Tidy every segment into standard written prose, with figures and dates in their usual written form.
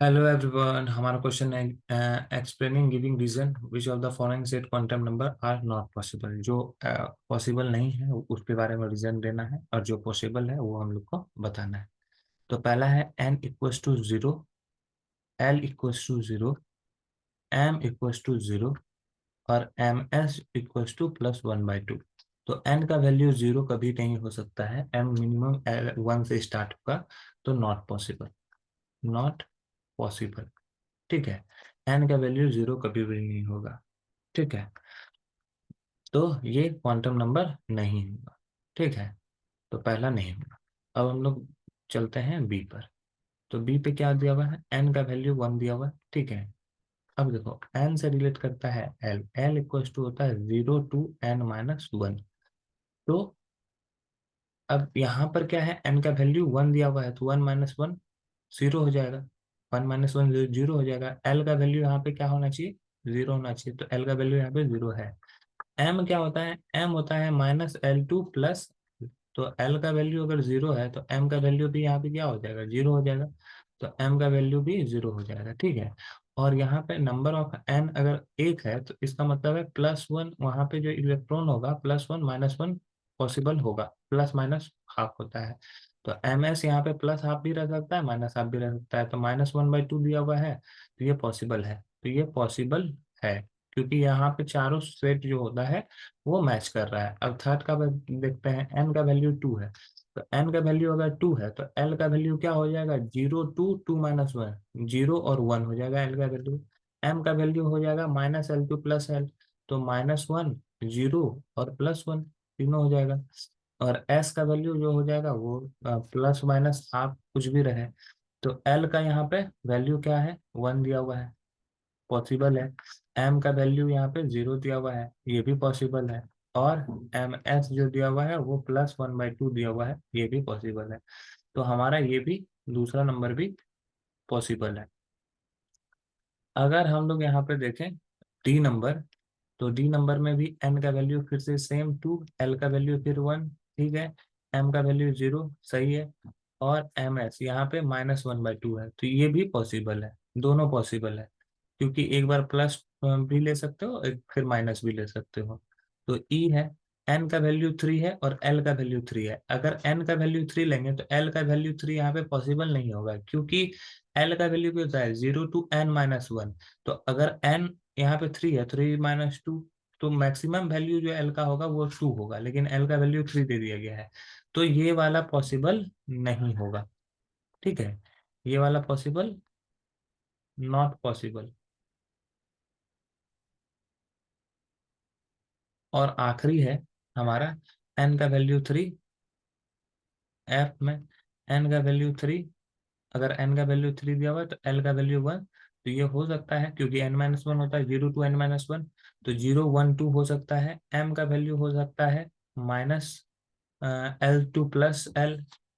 Hello everyone, हमारा question है explaining giving reason which of the following set quantum number are not possible. जो possible नहीं है उसके बारे में रीजन देना है और जो पॉसिबल है वो हम लोग को बताना है। तो पहला है n equals to zero, l equals to zero, m equals to zero और M S equals to plus one by two. तो n का वैल्यू जीरो कभी नहीं हो सकता है, m मिनिमम वन से स्टार्ट होगा, तो नॉट पॉसिबल, नॉट पॉसिबल। ठीक है, n का वैल्यू जीरो कभी भी नहीं होगा। ठीक है, तो ये क्वांटम नंबर नहीं होगा। ठीक है, तो पहला नहीं होगा। अब हम लोग चलते हैं बी पर। तो बी पे क्या दिया हुआ है, n का वैल्यू वन दिया हुआ है। ठीक है, अब देखो n से रिलेट करता है l, l इक्वल्स टू होता है zero to n minus one. तो अब यहाँ पर क्या है, n का वैल्यू वन दिया हुआ है तो वन माइनस वन जीरो हो जाएगा, वन माइनस वन जीरो हो जाएगा। l का वैल्यू यहाँ पे क्या होना चाहिए, जीरो होना चाहिए, तो l का वैल्यू यहाँ पे जीरो है। m क्या होता है, m होता है माइनस एल टू प्लस। तो l का वैल्यू अगर जीरो है तो m का वैल्यू भी यहाँ पे क्या हो जाएगा, जीरो हो जाएगा। तो m का वैल्यू भी जीरो हो जाएगा। ठीक है, और यहाँ पे नंबर ऑफ n अगर एक है तो इसका मतलब है प्लस वन, वहां पे जो इलेक्ट्रॉन होगा plus one minus one possible होगा, प्लस माइनस हाफ होता है। तो एम एस यहाँ पे प्लस हाफ भी रह सकता है, माइनस हाफ भी रह सकता है। तो माइनस वन बाई टू दिया हुआ है, तो ये पॉसिबल है, तो ये पॉसिबल है, क्योंकि यहाँ पे चारों सेट जो होता है वो मैच कर रहा है। अब थर्ड का देखते हैं, एन का वैल्यू टू है, तो एन का वैल्यू अगर टू है तो एल का वैल्यू क्या हो जाएगा, zero to two minus one, zero और वन हो जाएगा एल का वैल्यू। एम का वैल्यू हो जाएगा minus L to plus L, तो माइनस वन, जीरो और प्लस वन, तीनों हो जाएगा। और एस का वैल्यू जो हो जाएगा वो प्लस माइनस हाफ कुछ भी रहे। तो एल का यहाँ पे वैल्यू क्या है, वन दिया हुआ है, पॉसिबल है। एम का वैल्यू यहाँ पे जीरो दिया हुआ है, ये भी पॉसिबल है। और एम एस जो दिया हुआ है वो प्लस वन बाई टू दिया हुआ है, ये भी पॉसिबल है। तो हमारा ये भी दूसरा नंबर भी पॉसिबल है। अगर हम लोग यहाँ पे देखें डी नंबर, तो डी नंबर में भी एन का वैल्यू फिर से सेम टू, एल का वैल्यू फिर वन। ठीक है, एम का वैल्यू जीरो, सही है। और एम एस यहाँ पे माइनस वन बाई टू है, तो ये भी पॉसिबल है, दोनों पॉसिबल है, क्योंकि एक बार प्लस भी ले सकते हो, एक फिर माइनस भी ले सकते हो। तो ई है, एन का वैल्यू थ्री है और एल का वैल्यू थ्री है। अगर एन का वैल्यू थ्री लेंगे तो एल का वैल्यू थ्री यहाँ पे पॉसिबल नहीं होगा, क्योंकि एल का वैल्यू क्या होता है, zero to N minus one. तो अगर एन यहाँ पे थ्री है, थ्री माइनस टू, तो मैक्सिमम वैल्यू जो एल का होगा वो टू होगा, लेकिन एल का वैल्यू थ्री दे दिया गया है, तो ये वाला पॉसिबल नहीं होगा। ठीक है, ये वाला पॉसिबल, नॉट पॉसिबल। और आखिरी है हमारा, एन का वैल्यू थ्री, एफ में एन का वैल्यू थ्री, अगर एन का वैल्यू थ्री दिया हुआ है तो एल का वैल्यू वन। तो ये हो सकता है, क्योंकि एन माइनस वन होता है, zero to N minus one, तो जीरो वन टू हो सकता है। एम का वैल्यू हो सकता है minus L to plus L,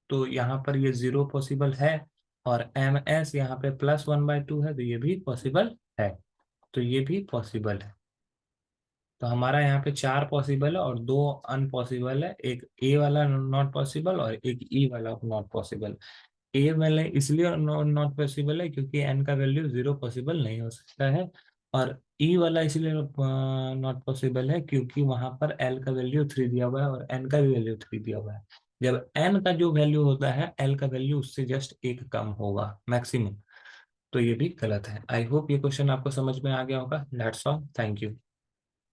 तो यहाँ पर ये जीरो पॉसिबल है। और एम एस यहाँ पे प्लस वन बाई टू है, तो ये भी पॉसिबल है, तो ये भी पॉसिबल है। तो हमारा यहाँ पे चार पॉसिबल है और दो अनपॉसिबल है, एक ए वाला नॉट पॉसिबल और एक ई वाला नॉट पॉसिबल। ए वाले इसलिए नॉट पॉसिबल है क्योंकि एन का वैल्यू जीरो पॉसिबल नहीं हो सकता है। और ई वाला इसलिए नॉट पॉसिबल है क्योंकि वहां पर एल का वैल्यू थ्री दिया हुआ है और एन का भी वैल्यू थ्री दिया हुआ है। जब एन का जो वैल्यू होता है एल का वैल्यू उससे जस्ट एक कम होगा मैक्सिमम। तो ये भी गलत है। आई होप ये क्वेश्चन आपको समझ में आ गया होगा। That's all, thank you.